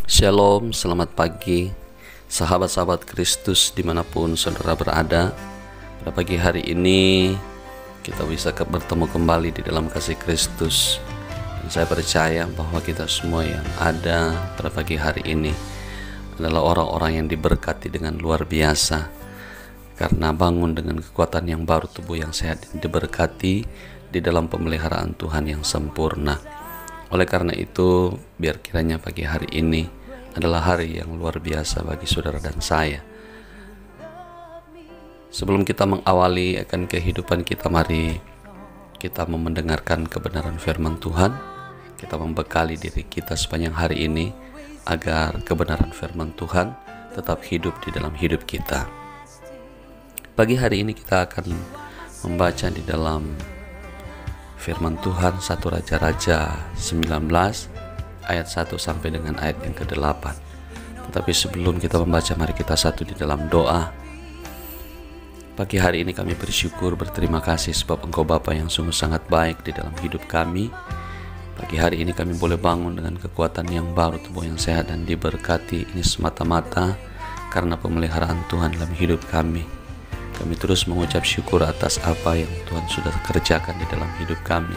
Shalom, selamat pagi sahabat-sahabat Kristus dimanapun saudara berada. Pada pagi hari ini kita bisa bertemu kembali di dalam kasih Kristus. Dan saya percaya bahwa kita semua yang ada pada pagi hari ini adalah orang-orang yang diberkati dengan luar biasa, karena bangun dengan kekuatan yang baru, tubuh yang sehat, diberkati di dalam pemeliharaan Tuhan yang sempurna. Oleh karena itu, biar kiranya pagi hari ini adalah hari yang luar biasa bagi saudara dan saya. Sebelum kita mengawali akan kehidupan kita, mari kita mendengarkan kebenaran firman Tuhan. Kita membekali diri kita sepanjang hari ini agar kebenaran firman Tuhan tetap hidup di dalam hidup kita. Pagi hari ini kita akan membaca di dalam firman Tuhan 1 Raja-Raja 19 ayat 1 sampai dengan ayat yang ke-8. Tetapi sebelum kita membaca, mari kita satu di dalam doa. Pagi hari ini kami bersyukur, berterima kasih sebab Engkau Bapa yang sungguh sangat baik di dalam hidup kami. Pagi hari ini kami boleh bangun dengan kekuatan yang baru, tubuh yang sehat dan diberkati. Ini semata-mata karena pemeliharaan Tuhan dalam hidup kami. Kami terus mengucap syukur atas apa yang Tuhan sudah kerjakan di dalam hidup kami.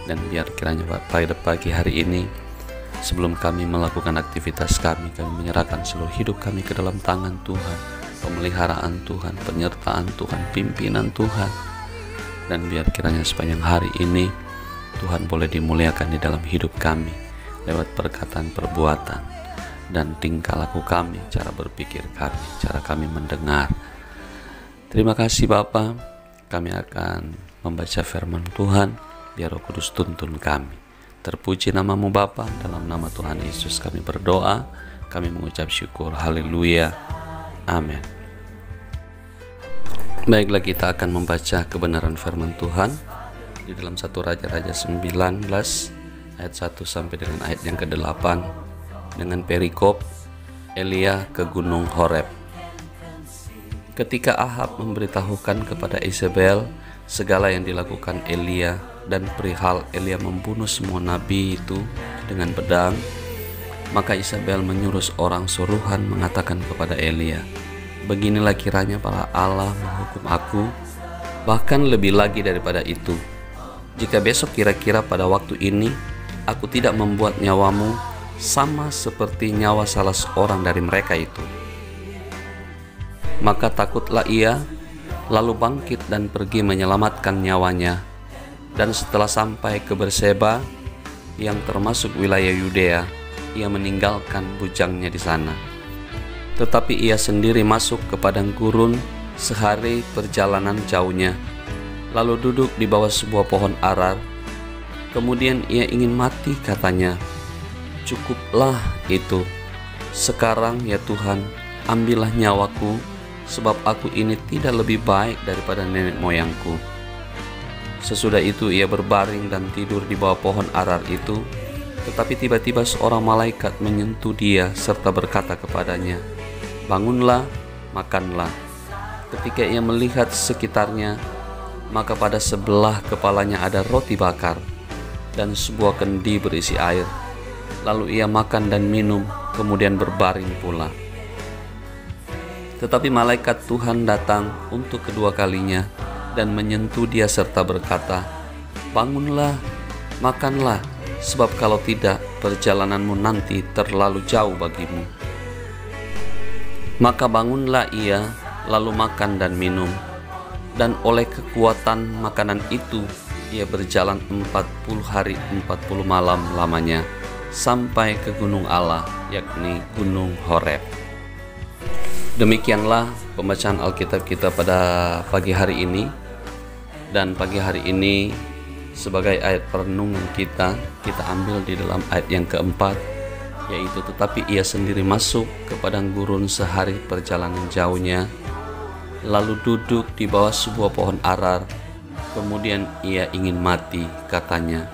Dan biar kiranya pada pagi hari ini, sebelum kami melakukan aktivitas kami menyerahkan seluruh hidup kami ke dalam tangan Tuhan. Pemeliharaan Tuhan, penyertaan Tuhan, pimpinan Tuhan. Dan biar kiranya sepanjang hari ini Tuhan boleh dimuliakan di dalam hidup kami lewat perkataan, perbuatan, dan tingkah laku kami, cara berpikir kami, cara kami mendengar. Terima kasih Bapa, kami akan membaca firman Tuhan, biar Roh Kudus tuntun kami. Terpuji namamu Bapa, dalam nama Tuhan Yesus kami berdoa, kami mengucap syukur, haleluya, amin. Baiklah, kita akan membaca kebenaran firman Tuhan di dalam 1 Raja-Raja 19 ayat 1 sampai dengan ayat yang ke-8 dengan perikop Elia ke Gunung Horeb. Ketika Ahab memberitahukan kepada Isabel segala yang dilakukan Elia dan perihal Elia membunuh semua nabi itu dengan pedang, maka Isabel menyuruh orang suruhan mengatakan kepada Elia, "Beginilah kiranya para Allah menghukum aku, bahkan lebih lagi daripada itu, jika besok kira-kira pada waktu ini aku tidak membuat nyawamu sama seperti nyawa salah seorang dari mereka itu." Maka takutlah ia, lalu bangkit dan pergi menyelamatkan nyawanya. Dan setelah sampai ke Berseba yang termasuk wilayah Yudea, ia meninggalkan bujangnya di sana. Tetapi ia sendiri masuk ke padang gurun sehari perjalanan jauhnya, lalu duduk di bawah sebuah pohon arar. Kemudian ia ingin mati, katanya, "Cukuplah itu. Sekarang ya Tuhan, ambillah nyawaku, sebab aku ini tidak lebih baik daripada nenek moyangku." Sesudah itu ia berbaring dan tidur di bawah pohon arar itu. Tetapi tiba-tiba seorang malaikat menyentuh dia serta berkata kepadanya, "Bangunlah, makanlah." Ketika ia melihat sekitarnya, maka pada sebelah kepalanya ada roti bakar dan sebuah kendi berisi air. Lalu ia makan dan minum, kemudian berbaring pula. Tetapi malaikat Tuhan datang untuk kedua kalinya dan menyentuh dia serta berkata, "Bangunlah, makanlah, sebab kalau tidak perjalananmu nanti terlalu jauh bagimu." Maka bangunlah ia, lalu makan dan minum, dan oleh kekuatan makanan itu ia berjalan 40 hari 40 malam lamanya sampai ke gunung Allah, yakni Gunung Horeb. Demikianlah pembacaan Alkitab kita pada pagi hari ini. Dan pagi hari ini sebagai ayat perenungan kita ambil di dalam ayat yang keempat, yaitu tetapi ia sendiri masuk ke padang gurun sehari perjalanan jauhnya, lalu duduk di bawah sebuah pohon arar. Kemudian ia ingin mati, katanya,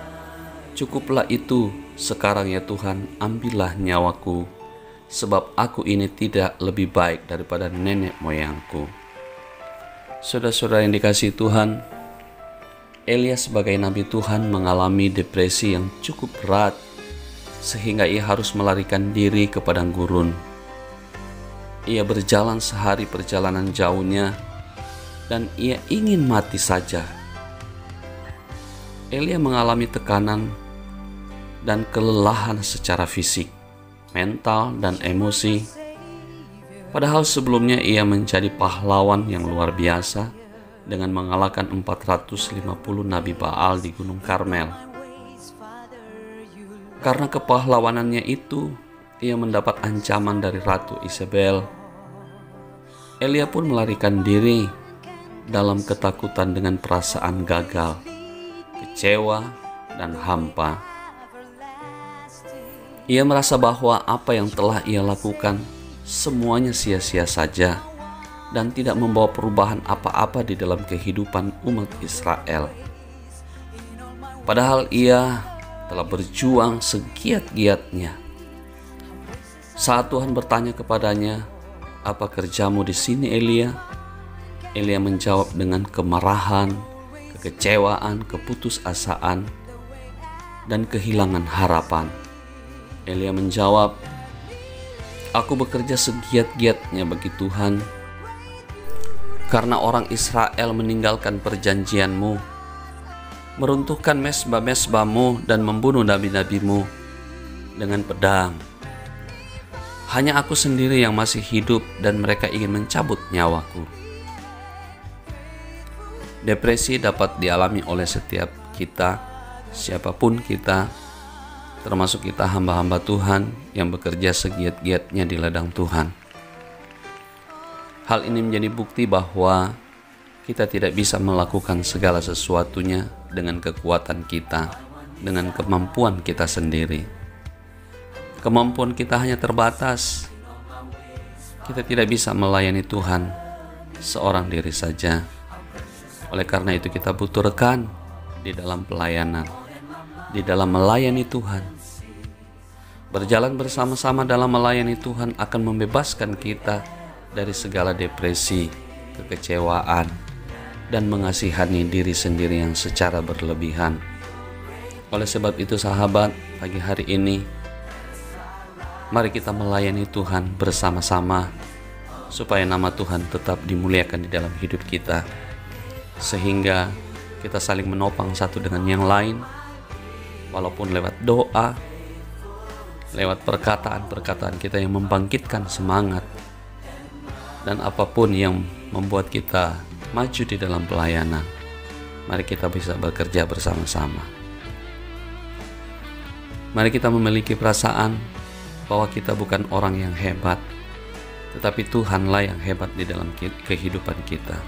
"Cukuplah itu, sekarang ya Tuhan, ambillah nyawaku, sebab aku ini tidak lebih baik daripada nenek moyangku." Saudara-saudara yang dikasihi Tuhan, Elia sebagai nabi Tuhan mengalami depresi yang cukup berat sehingga ia harus melarikan diri ke padang gurun. Ia berjalan sehari perjalanan jauhnya, dan ia ingin mati saja. Elia mengalami tekanan dan kelelahan secara fisik, mental, dan emosi. Padahal sebelumnya ia menjadi pahlawan yang luar biasa dengan mengalahkan 450 Nabi Baal di Gunung Karmel. Karena kepahlawanannya itu, ia mendapat ancaman dari Ratu Isabel. Elia pun melarikan diri dalam ketakutan dengan perasaan gagal, kecewa, dan hampa. Ia merasa bahwa apa yang telah ia lakukan semuanya sia-sia saja dan tidak membawa perubahan apa-apa di dalam kehidupan umat Israel. Padahal ia telah berjuang segiat-giatnya. Saat Tuhan bertanya kepadanya, "Apa kerjamu di sini, Elia?" Elia menjawab dengan kemarahan, kekecewaan, keputusasaan, dan kehilangan harapan. Elia menjawab, "Aku bekerja segiat-giatnya bagi Tuhan, karena orang Israel meninggalkan perjanjianmu, meruntuhkan mezbah-mezbahmu dan membunuh nabi-nabimu dengan pedang. Hanya aku sendiri yang masih hidup dan mereka ingin mencabut nyawaku." Depresi dapat dialami oleh setiap kita, siapapun kita, termasuk kita hamba-hamba Tuhan yang bekerja segiat-giatnya di ladang Tuhan. Hal ini menjadi bukti bahwa kita tidak bisa melakukan segala sesuatunya dengan kekuatan kita, dengan kemampuan kita sendiri. Kemampuan kita hanya terbatas. Kita tidak bisa melayani Tuhan seorang diri saja. Oleh karena itu kita butuh rekan di dalam pelayanan, di dalam melayani Tuhan. Berjalan bersama-sama dalam melayani Tuhan akan membebaskan kita dari segala depresi, kekecewaan, dan mengasihani diri sendiri yang secara berlebihan. Oleh sebab itu sahabat, pagi hari ini mari kita melayani Tuhan bersama-sama supaya nama Tuhan tetap dimuliakan di dalam hidup kita, sehingga kita saling menopang satu dengan yang lain, walaupun lewat doa, lewat perkataan-perkataan kita yang membangkitkan semangat, dan apapun yang membuat kita maju di dalam pelayanan. Mari kita bisa bekerja bersama-sama. Mari kita memiliki perasaan bahwa kita bukan orang yang hebat, tetapi Tuhanlah yang hebat di dalam kehidupan kita.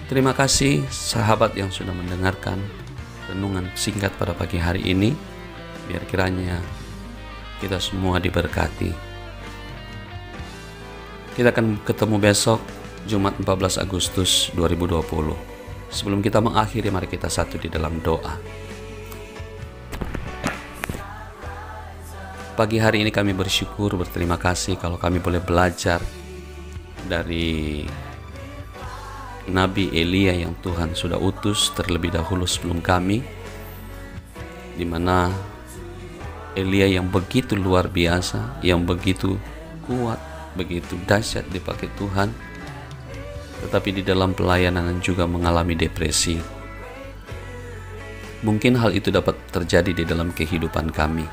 Terima kasih sahabat yang sudah mendengarkan renungan singkat pada pagi hari ini. Biar kiranya kita semua diberkati. Kita akan ketemu besok Jumat 14 Agustus 2020. Sebelum kita mengakhiri, mari kita satu di dalam doa. Pagi hari ini kami bersyukur, berterima kasih kalau kami boleh belajar dari Nabi Elia yang Tuhan sudah utus terlebih dahulu sebelum kami, di mana Elia yang begitu luar biasa, yang begitu kuat, begitu dahsyat dipakai Tuhan, tetapi di dalam pelayanan juga mengalami depresi. Mungkin hal itu dapat terjadi di dalam kehidupan kami.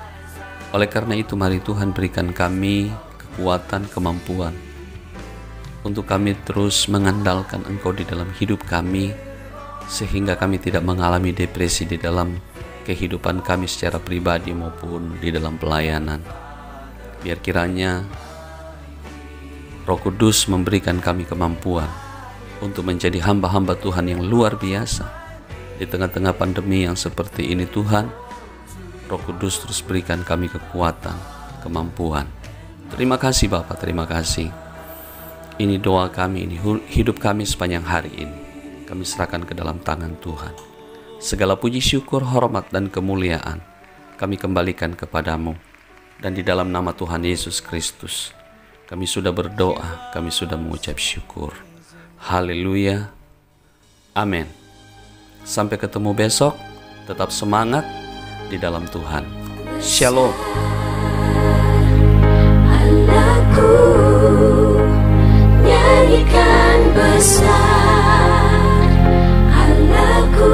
Oleh karena itu mari Tuhan berikan kami kekuatan, kemampuan untuk kami terus mengandalkan Engkau di dalam hidup kami, sehingga kami tidak mengalami depresi di dalam kehidupan kami secara pribadi maupun di dalam pelayanan. Biar kiranya Roh Kudus memberikan kami kemampuan untuk menjadi hamba-hamba Tuhan yang luar biasa di tengah-tengah pandemi yang seperti ini. Tuhan, Roh Kudus terus berikan kami kekuatan, kemampuan. Terima kasih Bapa, terima kasih. Ini doa kami, ini hidup kami sepanjang hari ini. Kami serahkan ke dalam tangan Tuhan. Segala puji, syukur, hormat, dan kemuliaan kami kembalikan kepadamu. Dan di dalam nama Tuhan Yesus Kristus, kami sudah berdoa, kami sudah mengucap syukur. Haleluya. Amin. Sampai ketemu besok. Tetap semangat di dalam Tuhan. Shalom. Allahku nyanyikan besar, Allahku